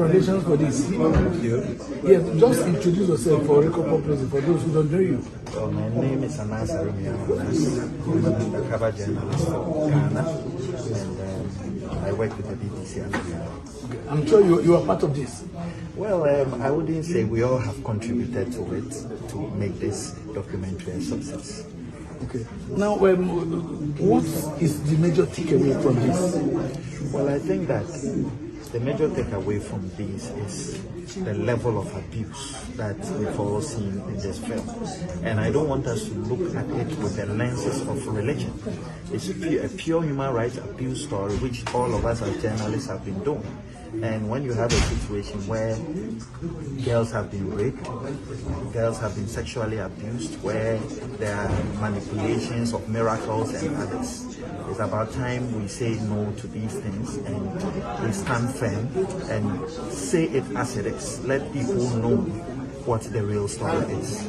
Congratulations for this. Thank you. Yeah, just introduce yourself for record purposes for those who don't know you. Well, my name is Aremeyaw. I'm an undercover journalist from Ghana, and I work with the BBC. I'm sure you are part of this. Well, I wouldn't say we all have contributed to it to make this documentary a success. Okay. Now, what is the major takeaway from this? Well, I think that the major takeaway from this is the level of abuse that we've all seen in this film. And I don't want us to look at it with the lenses of religion. It's a pure human rights abuse story, which all of us as journalists have been doing. And when you have a situation where girls have been raped, girls have been sexually abused, where there are manipulations of miracles and others, it's about time we say no to these things and we stand firm and say it as it is. Let people know what the real story is.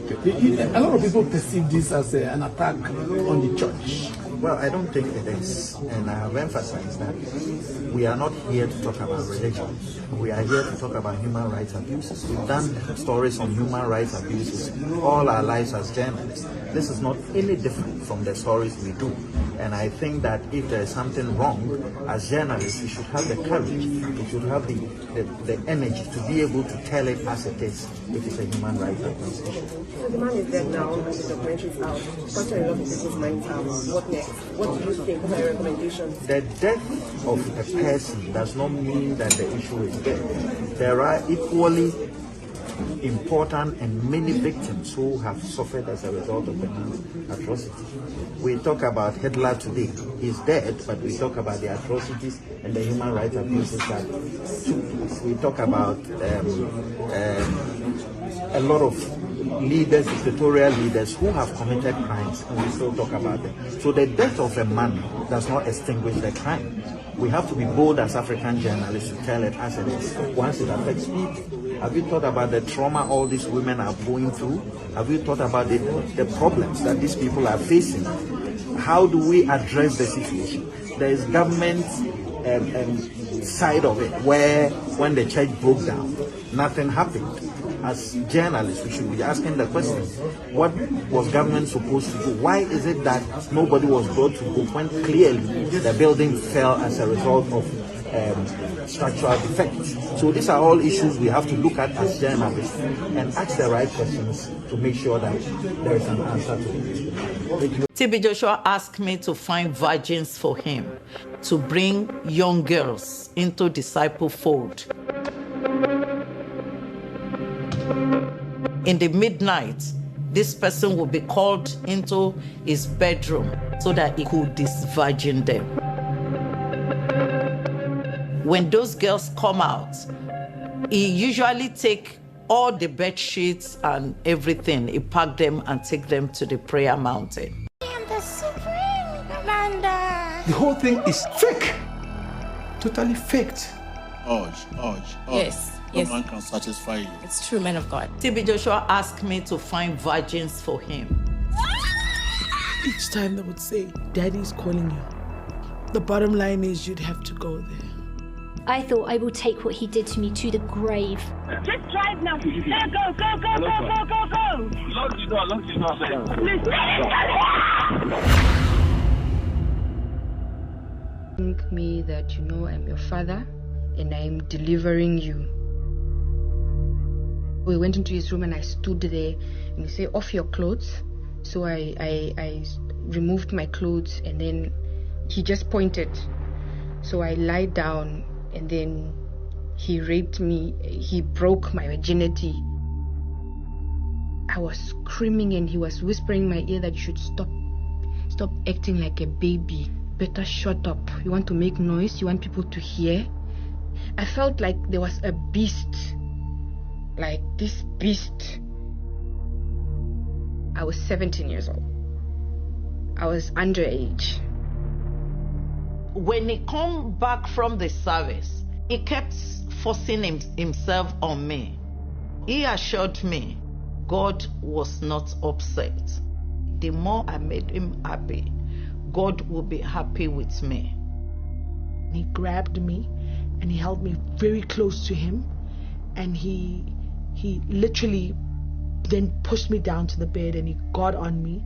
A lot of people perceive this as an attack on the church. Well, I don't think it is, and I have emphasized that we are not here to talk about religion. We are here to talk about human rights abuses. We've done stories on human rights abuses all our lives as journalists. This is not any different from the stories we do. And I think that if there is something wrong, as journalists, we should have the courage, we should have the energy to be able to tell it as it is, if it's a human rights abuse issue. So the man is dead now, and the documentary is out. Question a lot of people's minds out. What next? What do you think? What are your recommendations? The death of a person does not mean that the issue is dead. There are equally important and many victims who have suffered as a result of the man's atrocity. We talk about Hitler today. He's dead, but we talk about the atrocities and the human rights abuses that took place. We talk about a lot of leaders, dictatorial leaders who have committed crimes, and we still talk about them. So the death of a man does not extinguish the crime. We have to be bold as African journalists to tell it as it is once it affects people. Have you thought about the trauma all these women are going through? Have you thought about the problems that these people are facing? How do we address the situation? There is government side of it where when the church broke down, nothing happened. As journalists, we should be asking the question, what was government supposed to do? Why is it that nobody was brought to book when clearly the building fell as a result of structural defects? So these are all issues we have to look at as journalists and ask the right questions to make sure that there is an answer to it. TB Joshua asked me to find virgins for him, to bring young girls into disciple fold. In the midnight, this person will be called into his bedroom so that he could disvirgin them. When those girls come out, he usually take all the bed sheets and everything, he pack them and take them to the prayer mountain. I am the supreme commander. The whole thing is fake. Totally faked. Yes. No man can satisfy you. It's true, man of God. TB Joshua asked me to find virgins for him. Each time they would say, Daddy's calling you. The bottom line is you'd have to go there. I thought I will take what he did to me to the grave. Just drive now. Go, go, go, go, go, go, go, go. Lock the door. Think me that you know I'm your father and I'm delivering you. We went into his room and I stood there and he said, off your clothes. So I removed my clothes and then he just pointed. So I lied down and then he raped me. He broke my virginity. I was screaming and he was whispering in my ear that you should stop acting like a baby. Better shut up. You want to make noise? You want people to hear? I felt like there was a beast. Like this beast. I was 17 years old. I was underage. When he come back from the service, he kept forcing himself on me. He assured me God was not upset. The more I made him happy, God will be happy with me. He grabbed me and he held me very close to him, and he literally then pushed me down to the bed and he got on me.